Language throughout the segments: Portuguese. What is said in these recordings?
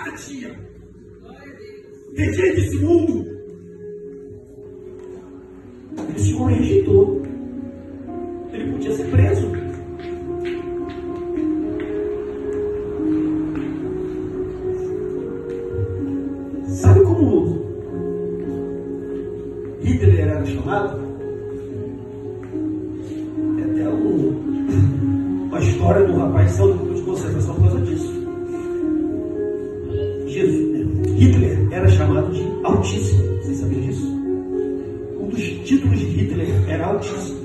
casa tinha. Rejeita esse mundo. Esse homem rejeitou. Ele podia ser preso. Sabe como Hitler era chamado? É até uma história do rapaz que saiu do campo de concentração por causa disso. Hitler era chamado de Altíssimo. Vocês sabiam disso? Um dos títulos de Hitler era Altíssimo.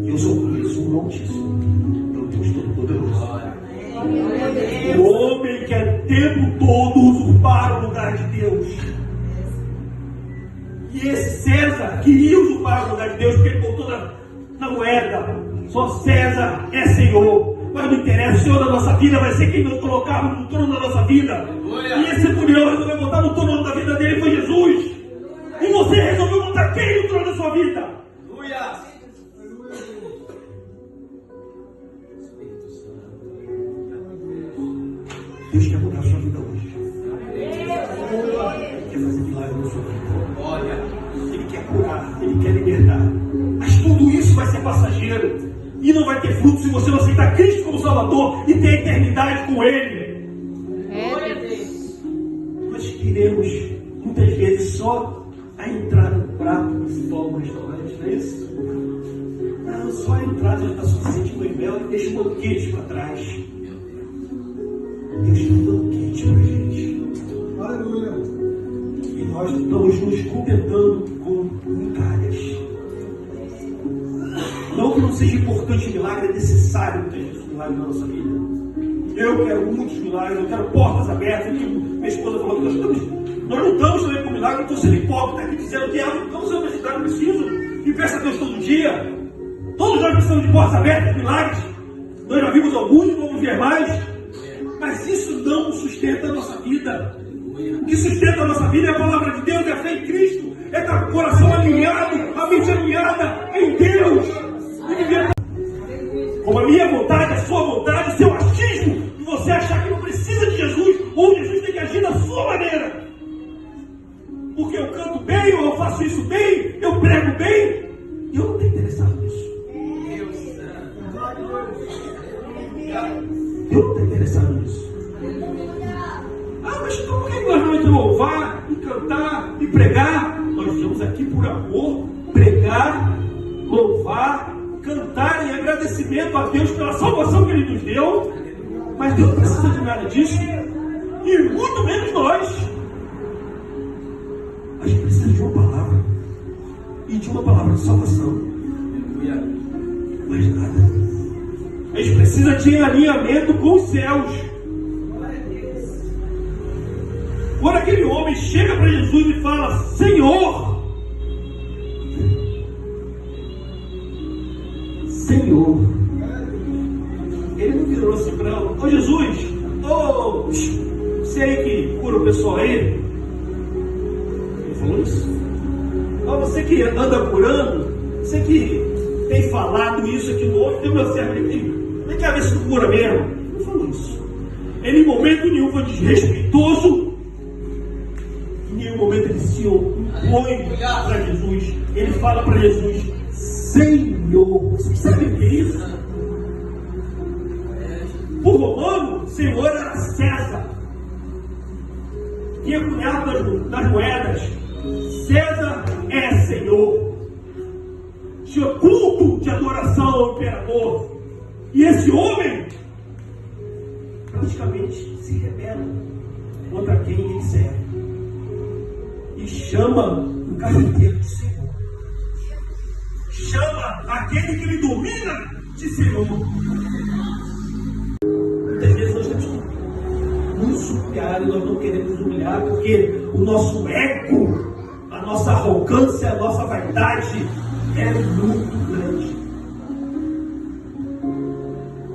E eu sou por isso um Altíssimo. Meu Deus Todo-Poderoso. O homem que é o tempo todo usurpar o lugar de Deus. E esse César queria usurpar o lugar de Deus, porque ele botou na moeda: só César é Senhor. Mas não interessa, o Senhor da nossa vida vai ser quem nos colocava no trono da nossa vida. E esse centurião resolveu botar no trono da vida dele, foi Jesus. E você resolveu botar quem no trono da sua vida? Deus quer mudar a sua vida hoje. Ele quer fazer milagre na sua vida. Ele quer curar, Ele quer libertar. Mas tudo isso vai ser passageiro. E não vai ter fruto se você não aceitar Cristo como Salvador e ter a eternidade com Ele. Nós queremos, muitas vezes, só a entrada do prato principal no restaurante, não é isso? Não, só a entrada já está suficiente no e-mail e deixa o banquete para trás. Deus tem um banquete para a gente. Aleluia. E nós estamos nos contentando com migalhas. Não que não seja importante o milagre, é necessário ter esse milagre na nossa vida. Eu quero muitos milagres, eu quero portas abertas. Minha esposa falou que nós não estamos também com milagre, não estou sendo hipócrita aqui dizendo que não sou necessidade, eu preciso. E peço a Deus todo dia. Todos nós precisamos de portas abertas, milagres. Nós já vimos alguns e vamos ver mais. Mas isso não sustenta a nossa vida. O que sustenta a nossa vida é a palavra de Deus, é a fé em Cristo, é estar com o coração alinhado, a mente alinhada em Deus. Como a minha vontade, a sua vontade, o seu achismo, de você achar que não precisa de Jesus, ou Jesus tem que agir da sua maneira. Porque eu canto bem, ou eu faço isso bem, eu prego bem, e eu não estou interessado nisso. Eu não estou interessado nisso. Mas como que nós vamos louvar, e cantar, e pregar? Nós estamos aqui por amor, pregar, louvar, cantar em agradecimento a Deus pela salvação que Ele nos deu. Mas Deus não precisa de nada disso, e muito menos nós. A gente precisa de uma palavra, e de uma palavra de salvação. Mais nada. A gente precisa de alinhamento com os céus. Quando aquele homem chega para Jesus e fala: Senhor, Senhor, ele não virou assim para ela: Ô Jesus, você aí que cura o pessoal aí? Ele falou isso. Você que anda curando, você que tem falado isso, aqui no outro, tem meu servo aqui, vem cá ver se tu cura mesmo. Ele falou isso. Ele em momento nenhum foi desrespeitoso. Em nenhum momento ele se opõe para Jesus. Ele fala para Jesus: Senhor. Você sabe o que é isso? O romano, Senhor era César. Tinha cunhado das moedas. César é Senhor. Tinha culto de adoração ao imperador. E esse homem praticamente se rebela contra quem ele serve. E chama o carpinteiro de Senhor. Chama aquele que ele domina de Senhor. Muitas vezes nós temos que nos humilhar e nós não queremos humilhar porque o nosso ego, a nossa arrogância, a nossa vaidade é muito grande.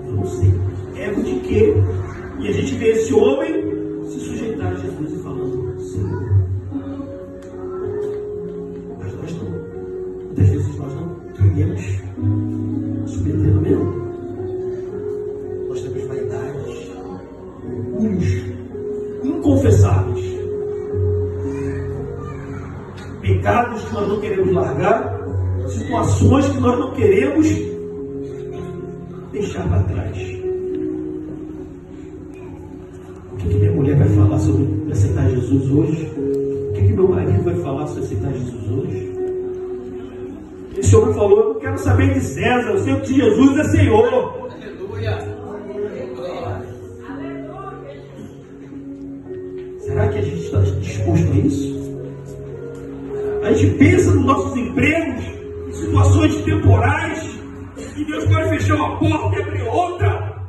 Eu não sei. Ego de quê? E a gente vê esse homem se sujeitar a Jesus e falando: Senhor. Mas nós não. Muitas vezes nós não queremos submeter no meu. Nós temos vaidades, orgulhos, nós não queremos largar, situações que nós não queremos deixar para trás. O que minha mulher vai falar sobre aceitar Jesus hoje? O que meu marido vai falar sobre aceitar Jesus hoje? Esse homem falou: eu não quero saber de César, eu sei que Jesus é Senhor. Aleluia. Será que a gente está disposto a isso? A gente pensa nos nossos empregos, em situações temporais, e Deus pode fechar uma porta e abrir outra.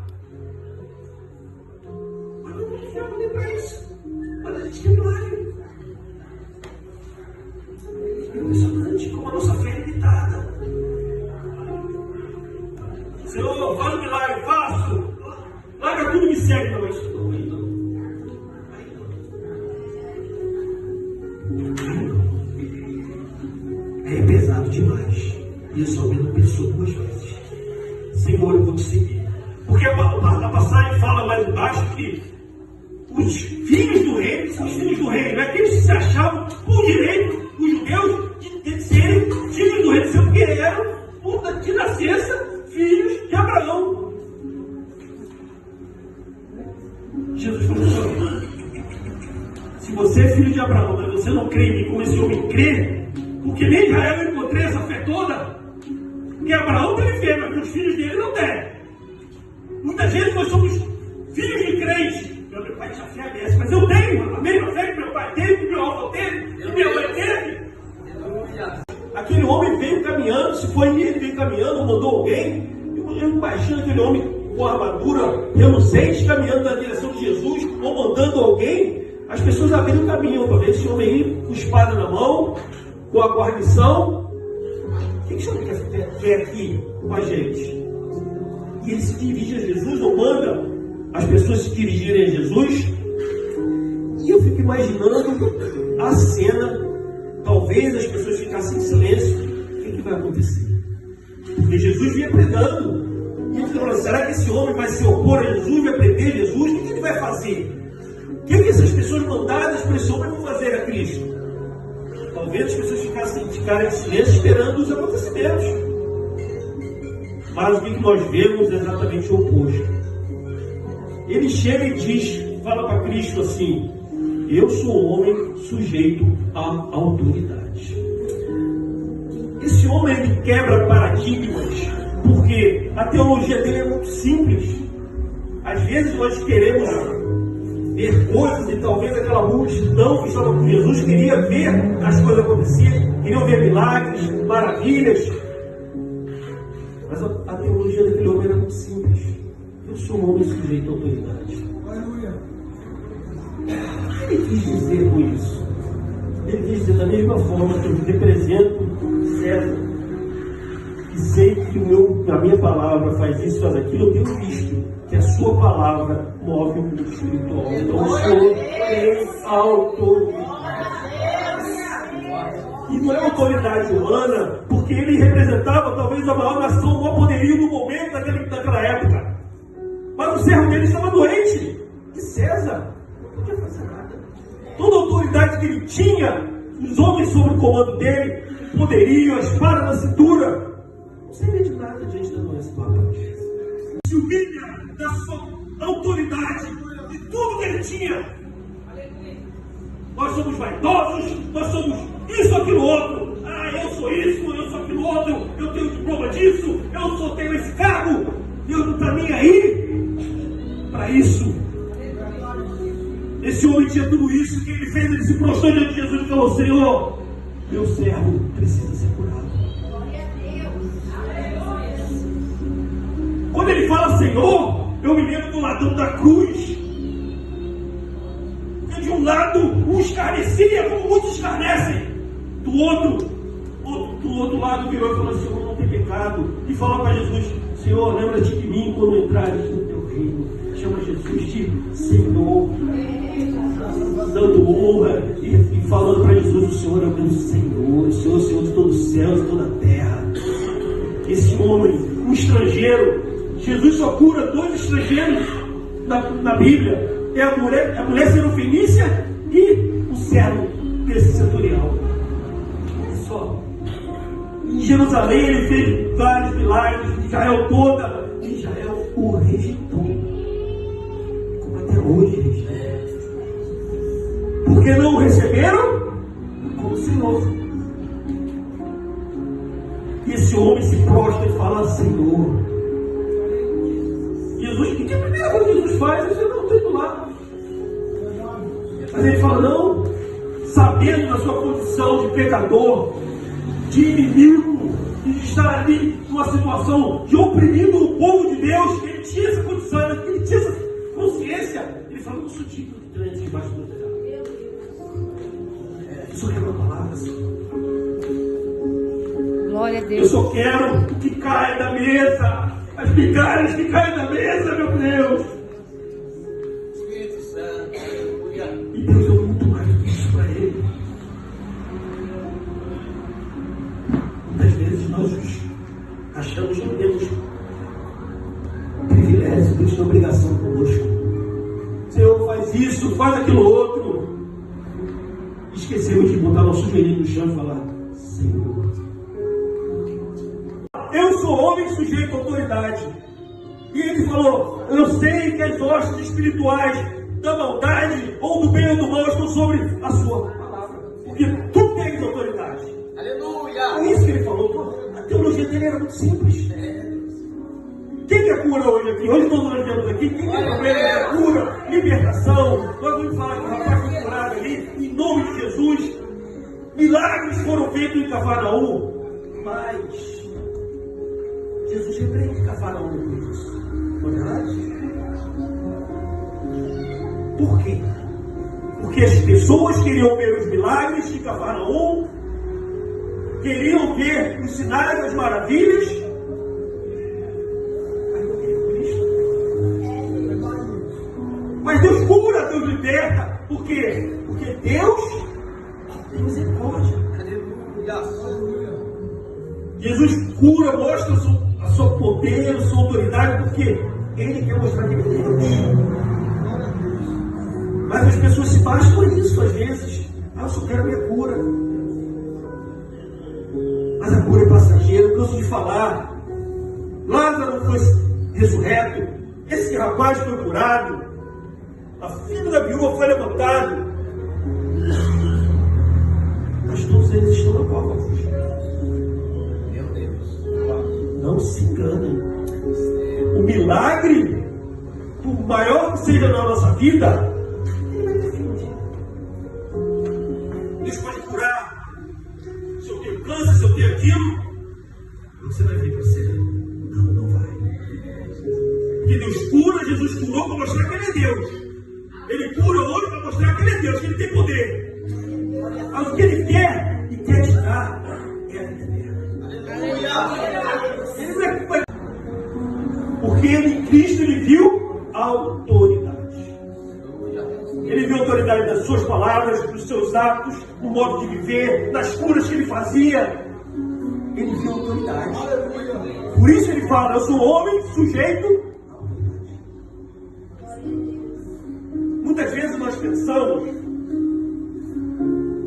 Mas não tem tempo nem para isso. Mas a gente tem milagre. É impressionante como a nossa fé é limitada. Senhor, faz um milagre, faço. Larga tudo e me segue. Não, isso não, aí não. É pesado demais. E eu só não pensou 2 vezes. Senhor, eu vou te seguir. Porque a passagem fala mais embaixo que os filhos do rei são os filhos do rei. Não é aqueles que se achavam por direito, os judeus, de serem filhos do rei, porque eram, de nascença, filhos de Abraão. Jesus falou: se você é filho de Abraão, mas você não crê em mim como esse homem crê, porque nem Israel eu encontrei essa fé toda. Porque Abraão teve fé, mas os filhos dele não têm. Muitas vezes nós somos filhos de crentes. Meu pai tinha fé dessa, mas eu tenho a mesma fé que meu pai teve, que meu avô teve, que minha mãe teve. Aquele homem veio caminhando, se foi ele veio caminhando, mandou alguém. Eu imagino aquele homem com a armadura reluzente caminhando na direção de Jesus, ou mandando alguém. As pessoas abriram o caminho para ver esse homem aí com espada na mão, com a guarnição. O que o senhor quer aqui com a gente? E ele se dirige a Jesus, não manda as pessoas se dirigirem a Jesus. E eu fico imaginando a cena. Talvez as pessoas ficassem em silêncio. O que vai acontecer? Porque Jesus vinha pregando. E ele falou: será que esse homem vai se opor a Jesus, vai prender Jesus? O que ele vai fazer? O que essas pessoas mandadas para esse homem vão fazer a Cristo? Talvez as pessoas ficarem em silêncio esperando os acontecimentos. Mas o que nós vemos é exatamente o oposto. Ele chega e diz, fala para Cristo assim: eu sou um homem sujeito à autoridade. Esse homem, ele quebra paradigmas, porque a teologia dele é muito simples. Às vezes nós queremos ver coisas, e talvez aquela multidão que estava com Jesus queria ver as coisas acontecerem, queriam ver milagres, maravilhas. Mas a teologia daquele homem era muito simples. Eu sou um homem sujeito à autoridade. O que ele quis dizer com isso? Ele quis dizer, da mesma forma que eu represento César, que sei que a minha palavra faz isso, faz aquilo, eu tenho visto que a sua palavra move o mundo espiritual. Então o Senhor tem autoridade. E não é autoridade humana, porque ele representava talvez a maior nação, o maior poderio do momento daquela época. Mas o servo dele estava doente. E César não podia fazer nada. Toda a autoridade que ele tinha, os homens sob o comando dele, o poderio, a espada na cintura, não servia de nada diante da doença do rapaz. Se humilha da sua autoridade, de tudo que ele tinha. Nós somos vaidosos, nós somos isso, aquilo, outro. Ah, eu sou isso, eu sou aquilo, outro. Eu tenho diploma disso, eu só tenho esse cargo. Deus não está nem aí para isso. Esse homem tinha tudo isso. O que ele fez? Ele se prostrou diante de Jesus e falou: Senhor, meu servo precisa ser curado. Quando ele fala Senhor, eu me lembro do ladrão da cruz. E de um lado, um escarnecia, como muitos escarnecem. Do outro lado, virou e falou: Senhor, não tem pecado. E falou para Jesus: Senhor, lembra-te de mim quando entrares no teu reino. Chama Jesus de Senhor, dando honra e falando para Jesus: o Senhor é o meu Senhor, o Senhor é o Senhor de todos os céus e toda a terra. Esse homem, um estrangeiro, Jesus só cura 2 estrangeiros na Bíblia: é a mulher serofenícia e o servo desse centurião. Olha só, Jerusalém ele fez vários milagres, Israel toda. Israel o rejeitou. Como até hoje rejeita. Porque não o receberam como Senhor. E esse homem se prostra e fala: Senhor. Jesus, o que a primeira coisa que Jesus faz? Você não está indo lá. Mas ele fala: não, sabendo da sua condição de pecador, de inimigo, e de estar ali numa situação de oprimindo o povo de Deus, ele tinha essa condição, ele tinha essa consciência. Ele fala: não sou digno de trânsito debaixo do telhado. Eu só quero uma palavra, Senhor. Glória a Deus. Eu só quero que caia da mesa. As migalhas que caem da mesa, meu Deus. Espírito Santo, aleluia. E Deus deu muito mais do que isso para ele. Muitas vezes nós achamos que temos o privilégio, Deus tem obrigação conosco. Senhor, faz isso, faz aquilo outro. Esquecemos de botar nosso joelhinho no chão e falar: Senhor, eu sou homem sujeito à autoridade. E ele falou: eu sei que as hostes espirituais da maldade, ou do bem ou do mal, estão sobre a sua palavra. Porque tu tens autoridade. Aleluia. É isso que ele falou. A teologia dele era muito simples. Quem que é cura hoje aqui? Hoje todos nós vemos aqui. Quem que é problema? É cura, libertação. Nós vamos falar que o rapaz foi curado ali, em nome de Jesus. Milagres foram feitos em Cafarnaum. Mas Jesus repreende Cafarnaum depois disso. Não é verdade? Por quê? Porque as pessoas queriam ver os milagres de Cafarnaum, queriam ver os sinais, as maravilhas, mas não queriam Cristo. Mas Deus cura, Deus liberta. Por quê? Porque Deus tem misericórdia. Aleluia. Jesus cura, mostra a sua poder, a sua autoridade, porque Ele quer mostrar que Ele é Deus. Mas as pessoas se bastam nisso às vezes. Eu só quero minha cura. Mas a cura é passageira, eu canso de falar. Lázaro foi ressurreto. Esse rapaz foi curado. A filha da viúva foi levantada. Mas todos eles estão na cova. Meu Deus. Não se enganem. O milagre, por maior que seja na nossa vida, ele vai ter fim. Deus pode curar. Se eu tenho câncer, se eu tenho aquilo, você vai vir para ser. Não vai. Porque Deus cura, Jesus curou para mostrar que Ele é Deus. Ele cura hoje para mostrar que Ele é Deus, que Ele tem poder. Mas o que Ele quer e quer te dar é a vida eterna. Ele não é. Porque em Cristo Ele viu a autoridade. Ele viu a autoridade das suas palavras, dos seus atos, no modo de viver, nas curas que Ele fazia. Ele viu a autoridade. Por isso Ele fala: eu sou homem sujeito. Muitas vezes nós pensamos,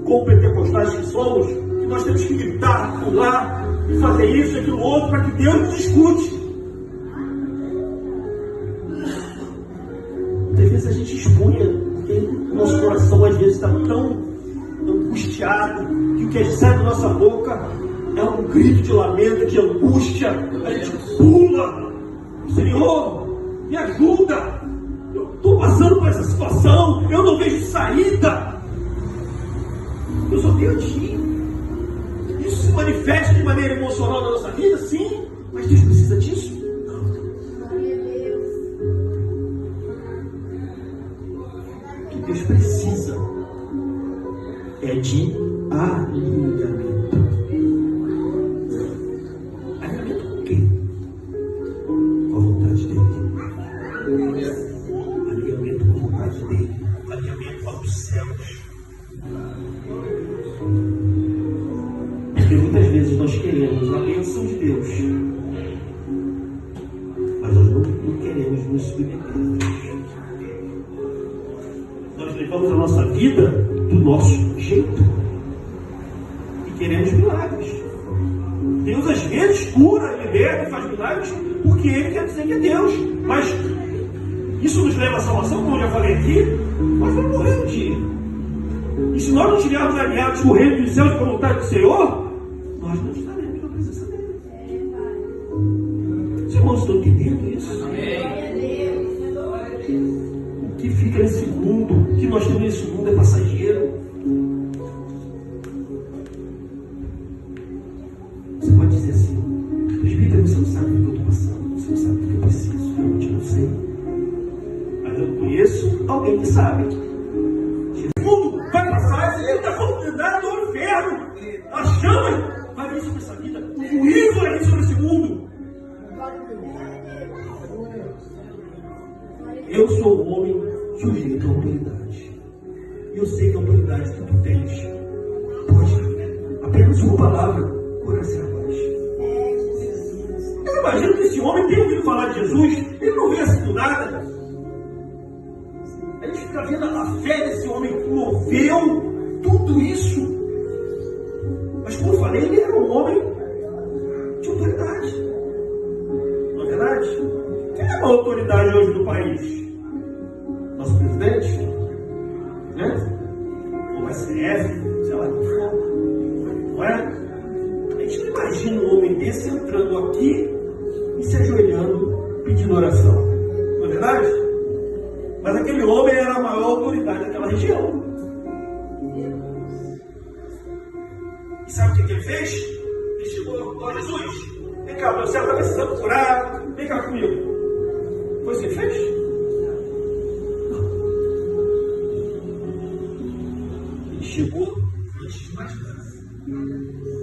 como pentecostais que somos, que nós temos que gritar, pular e fazer isso e aquilo outro para que Deus nos escute. Muitas vezes a gente expunha, porque o nosso coração às vezes está tão angustiado que o que sai da nossa boca é um grito de lamento, de angústia. A gente pula: Senhor, me ajuda. Eu estou passando por essa situação, eu não vejo saída. Eu só tenho a Ti. Isso se manifesta de maneira emocional na nossa vida, sim, mas Deus precisa disso? Não. O que Deus precisa é de alinhamento. Alinhamento com quê? Com a vontade dele. Alinhamento com a vontade dele. Alinhamento com os céus. Porque muitas vezes nós queremos a bênção de Deus, mas nós não queremos nos submeter a Deus. Nós levamos a nossa vida do nosso jeito e queremos milagres. Deus cura, liberta e faz milagres porque Ele quer dizer que é Deus. Mas isso nos leva à salvação, como eu já falei aqui. Nós vamos morrer um dia. E se nós não estivermos alinhados com o reino dos céus e com a vontade do Senhor, nós não estaremos na presença dele. Os irmãos estão entendendo isso? O que fica nesse mundo, o que nós temos nesse mundo é passageiro. Você pode dizer assim: presbítero, você não sabe o que eu estou passando, você não sabe o que eu preciso, realmente não sei. Mas eu conheço alguém que sabe. O mundo vai passar, esse mundo está condenado ao inferno. A chama vai vir sobre essa vida, o juízo vai vir sobre esse mundo. Eu sou um homem sujeito à autoridade. E eu sei que a autoridade que tu tens pode, apenas uma palavra, curar servas. Eu imagino que esse homem tenha ouvido falar de Jesus, ele não veio assim do nada. A gente fica vendo a fé desse homem que moveu tudo isso. Mas como eu falei, ele era um homem de autoridade. Não é verdade? Quem é a autoridade hoje do país? Nosso presidente? Né? Ou o STF? Sei lá, não é? A gente não imagina um homem desse entrando aqui e se ajoelhando pedindo oração. Não é verdade? Mas aquele homem era a maior autoridade daquela região. E sabe o que ele fez? Ele chegou: ó Jesus, vem cá, meu céu está precisando curar, vem cá comigo. Foi isso que ele fez? Não. Ele chegou antes de mais nada.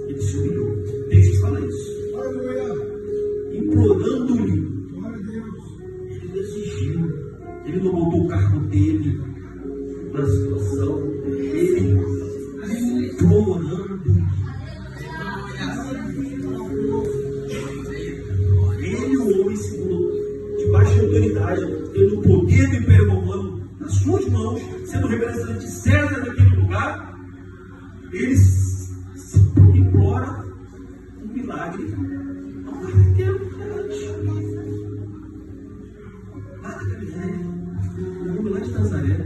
Ele se humilhou. Deixa eu falar isso. Implorando-lhe. Ele não exigiu. Ele não botou o cargo dele na situação. Ele implorando. Ele, o homem, segundo, debaixo de autoridade, tendo o poder do Império Romano nas suas mãos, sendo representante de César naquele lugar, ele implora um milagre. Não vai ter lá na Galileia, no homem lá de Nazaré.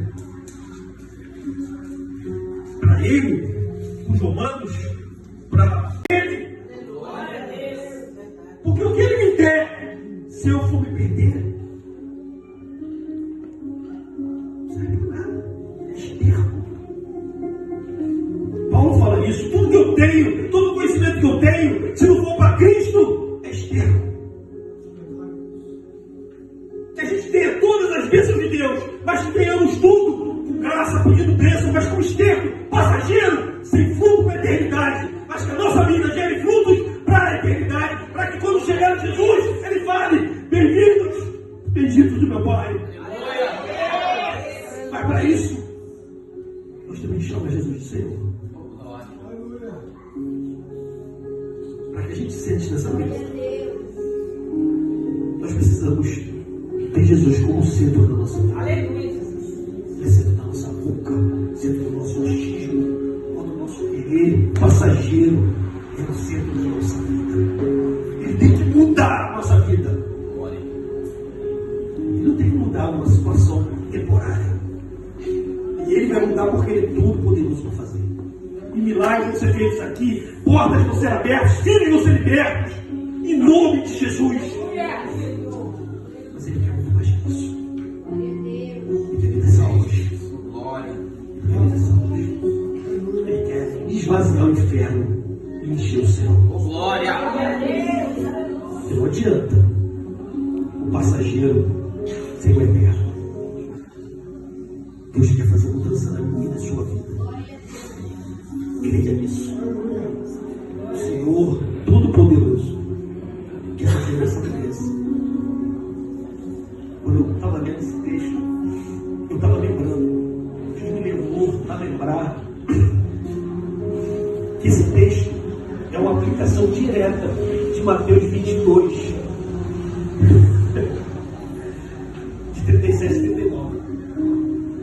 Para ele, os romanos, para ele, porque o que ele me der, se eu for me perder, não serve para nada, é esterco. Paulo fala isso: tudo que eu tenho, todo o conhecimento que eu tenho, se não for para Cristo, é esterco. Que a gente tenha todas as bênçãos de Deus, mas que tenhamos tudo com graça, pedindo bênção, mas com esterco, passageiro, sem fruto para a eternidade. Mas que a nossa vida gere frutos para a eternidade, para que quando chegar Jesus, Ele fale: bem-vindos, benditos do meu Pai. Mas para isso, nós também chamamos Jesus de Senhor. Para que a gente se sente nessa vida, nós precisamos ter Jesus como centro da nossa vida. Ele é centro da nossa boca, centro do nosso achismo, do nosso querer passageiro, é o centro da nossa vida. Ele tem que mudar a nossa vida. Ele não tem que mudar uma situação temporária. E Ele vai mudar porque Ele é todo poderoso para fazer. E milagres vão ser feitos aqui, portas vão ser abertas, filhos vão ser libertos, em nome de Jesus. Mas Ele quer muito mais que isso. Ele quer salvos. Ele quer esvaziar o inferno e encher o céu. Glória! E não adianta o passageiro ser o eterno. Deus quer fazer mudança na minha e na sua vida. Creia nisso. O Senhor Todo-Poderoso quer fazer essa diferença. Quando eu estava lendo esse texto, eu estava lembrando, Deus me levou a lembrar que esse texto é uma aplicação direta de Mateus 22, de 37 e 39.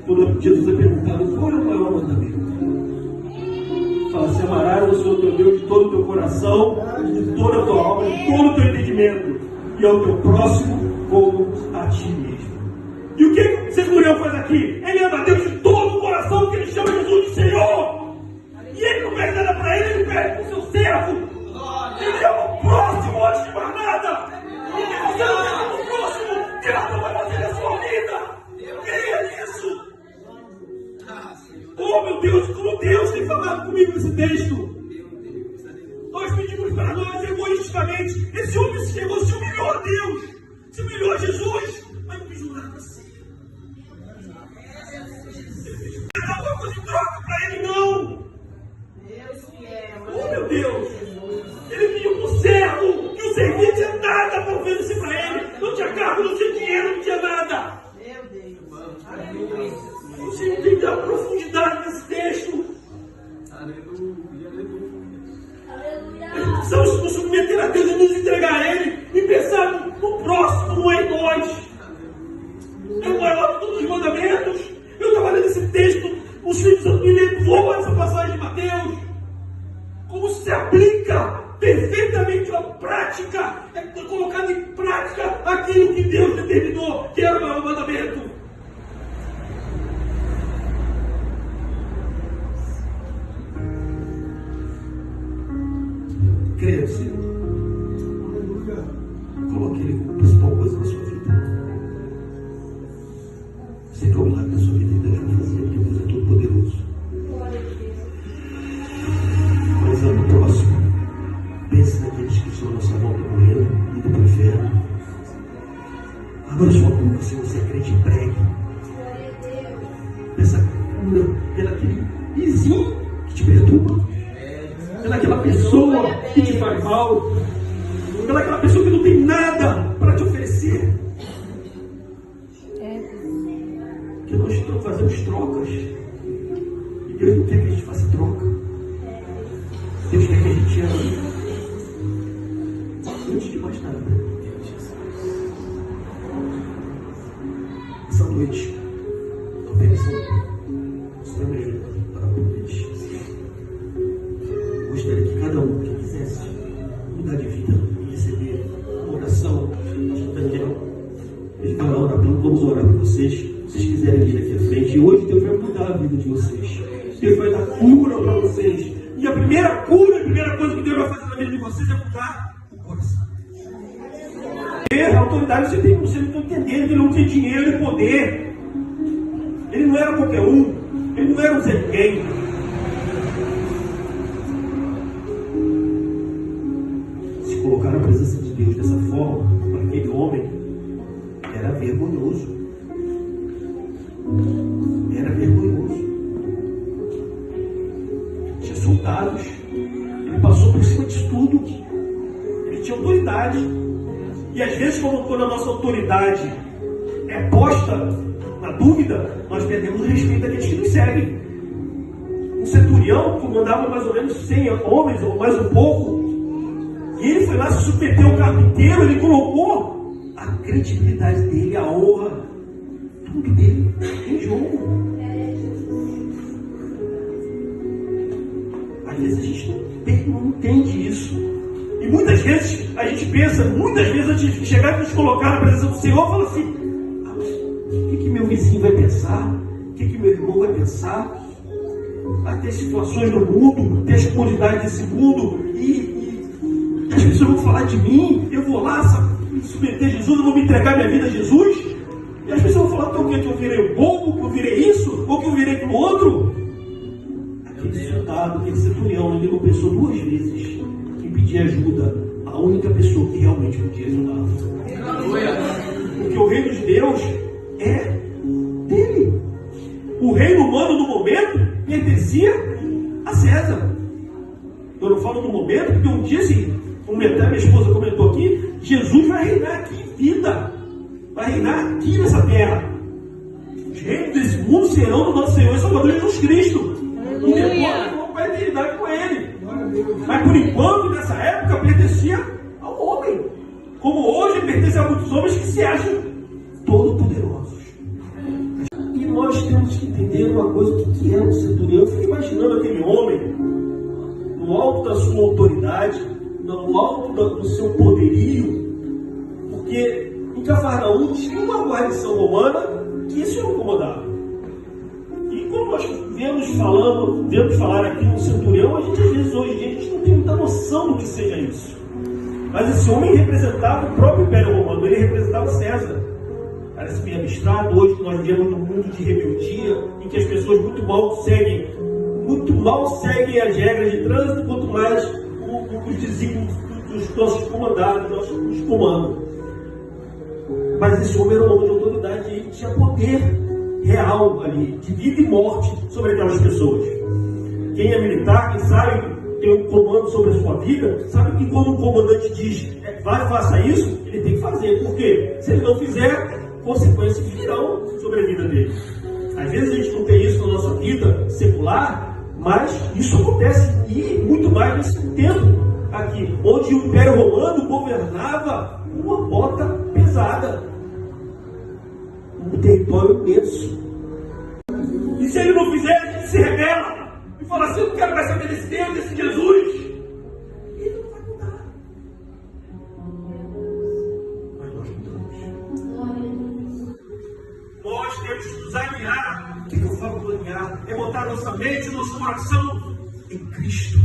Quando Jesus é perguntado qual é o maior mandamento, fala assim: amarás o Senhor teu Deus de todo o teu coração, de toda a tua alma, de todo o teu entendimento, e ao teu próximo como a ti mesmo. E o que o centurião faz aqui? Ele ama a Deus de todo o coração, porque ele chama Jesus de Senhor. E ele não pede nada para ele pede para o seu servo. Ele ama o próximo antes de mais nada. E se você não ama o próximo, que nada vai fazer na sua vida. Creia nisso. Oh meu Deus, como Deus tem falado comigo nesse texto. Nós pedimos para nós egoisticamente. Esse homem chegou, se humilhou a Deus, se humilhou a Jesus, mas não pediu nada para si. Não dá alguma coisa em troca para ele, não. Oh meu Deus, ele pediu para o servo, que o servo não tinha nada para oferecer para ele. Não tinha carro, não tinha dinheiro, não tinha nada. Você entende a profundidade desse texto? Precisamos nos submeter a Deus e nos entregar a Ele e pensar no próximo, não é em nós. É o maior de todos os mandamentos. Eu estava lendo esse texto, o Espírito Santo me levou a essa passagem de Mateus. Como se aplica perfeitamente a prática, é colocado em prática aquilo que Deus determinou, que era o maior mandamento. Creia no Senhor. Coloque Ele como principal coisa na sua vida. Você quer o milagre da sua vida e Deus vai fazer, porque Deus é todo poderoso. Mas ame o próximo. Pense naqueles que estão à nossa volta morrendo, indo para o inferno. Abra sua boca, se você é crente, pregue. Peça cura pelaquele vizinho que te perturba. Pelaquela pessoa que te faz mal, pelaquela pessoa que não tem nada para te oferecer. Que nós fazemos trocas e Deus não quer que a gente faça troca. Deus quer que a gente ame. Antes de mais nada, essa noite, estou pensando, o Senhor me ajuda para poder. Gostaria que cada um que quisesse mudar de vida e receber uma oração de Daniel, ele vai orar, vamos orar por vocês. Se vocês quiserem vir aqui à frente, e hoje Deus vai mudar a vida de vocês. Deus vai dar cura para vocês. E a primeira cura, a primeira coisa que Deus vai fazer na vida de vocês é mudar o coração. A autoridade você não está entendendo, ele não tinha dinheiro e poder. Ele não era qualquer um, ele não era um Zé Ninguém. Colocar a presença de Deus dessa forma, para aquele homem, era vergonhoso. Era vergonhoso. Tinha soldados, ele passou por cima de tudo. Ele tinha autoridade. E às vezes, quando a nossa autoridade é posta na dúvida, nós perdemos o respeito daqueles que nos seguem. Um centurião comandava mais ou menos 100 homens, ou mais um pouco. E ele foi lá se submeter ao carpinteiro, ele colocou a credibilidade dele, a honra, tudo dele em jogo. Às vezes a gente não entende isso. E muitas vezes a gente pensa, antes de chegar e nos colocar na presença do Senhor, fala assim: o que meu vizinho vai pensar? O que meu irmão vai pensar? Vai ter situações no mundo, ter as comodidades desse mundo, e as pessoas vão falar de mim, eu vou lá submeter a Jesus, eu vou me entregar minha vida a Jesus, e as pessoas vão falar que eu virei bobo, que eu virei isso, ou que eu virei aquilo outro. Aquele soldado, aquele centurião, ele não pensou 2 vezes em pedir ajuda à única pessoa que realmente podia ajudá-lo. Porque o reino de Deus é dele. O reino humano no momento pertencia a César. Eu não falo no momento, porque um dia assim, minha esposa comentou aqui, Jesus vai reinar aqui em vida, vai reinar aqui nessa terra. Os reinos desse mundo serão do nosso Senhor e Salvador Jesus Cristo. E depois vamos para a eternidade com Ele. Mas por enquanto, nessa época, pertencia ao homem. Como hoje pertence a muitos homens que se acham todo-poderosos. E nós temos que entender uma coisa: o que é um centurião? Eu fico imaginando aquele homem, no alto da sua autoridade, no alto do seu poderio, porque em Cafarnaum tinha uma guarnição romana que isso não incomodava. E como nós viemos falar aqui no centurião, a gente às vezes hoje em dia a gente não tem muita noção do que seja isso. Mas esse homem representava o próprio Império Romano, ele representava César. Parece meio abstrato hoje que nós vivemos num mundo de rebeldia, em que as pessoas muito mal seguem as regras de trânsito, quanto mais os desígnios dos nossos comandados, nossos comandos. Mas esse homem era um homem de autoridade e ele tinha poder real ali, de vida e morte sobre aquelas pessoas. Quem é militar, quem sabe, tem um comando sobre a sua vida, sabe que quando um comandante diz, vai, faça isso, ele tem que fazer. Por quê? Se ele não fizer, consequências virão sobre a vida dele. Às vezes a gente não tem isso na nossa vida secular, mas isso acontece e muito mais nesse tempo aqui, onde o Império Romano governava uma bota pesada, um território imenso. E se ele não fizer, a gente se rebela e fala assim: eu não quero mais saber desse Deus, desse Jesus. Ele não vai mudar. Mas nós mudamos. Nós temos que nos alinhar. O que eu falo do alinhar? É botar nossa mente, nosso coração em Cristo.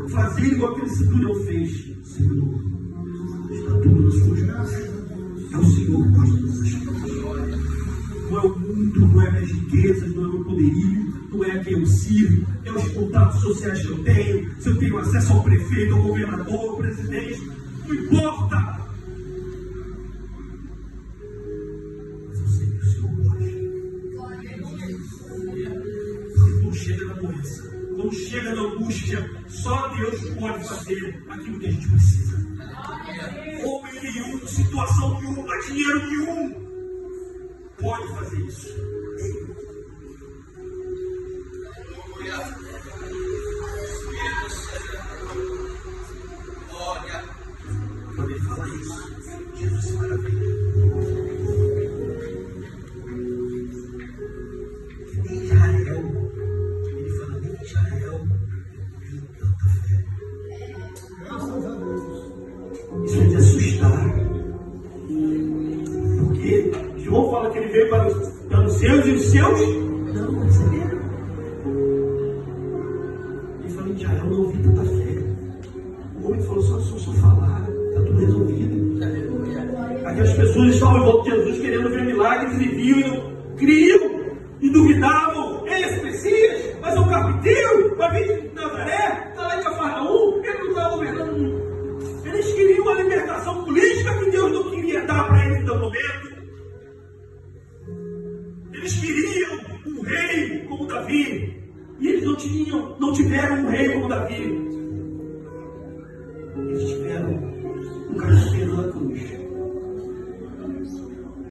Fazer igual aquele centurião fez. Senhor, está tudo nas suas mãos. É o Senhor que gosta dessas coisas. Não é o mundo, não é minhas riquezas, não é o meu poderio, não é a quem eu sirvo, é os contatos sociais que eu tenho, se eu tenho acesso ao prefeito, ao governador, ao presidente, não importa. Mas eu sei que o Senhor gosta. Quando chega na doença, quando chega na angústia, só Deus pode fazer aquilo que a gente precisa. Homem nenhum, situação nenhuma, dinheiro nenhum pode fazer isso. Poder falar isso, Jesus se maravilha. Que nem Israel, ele fala, nem Israel viu tanta fé. Isso é de assustar. Porque João fala que ele veio para os seus e os seus não receberam. Ele falou: em Israel não ouvi tanta fé. O homem falou: só falar, está tudo resolvido. Aquelas pessoas estavam em volta de Jesus querendo ver milagres e viam e não criam e duvidavam. Ele é esse Messias, mas é um carpinteiro, vai vir de Nazaré, está lá em Cafarnaum, ele não está governando. Eles queriam uma libertação política que Deus não queria dar para eles no momento. Eles queriam um rei como Davi. E eles não tiveram um rei como Davi. Eles tiveram um carpinteiro na cruz.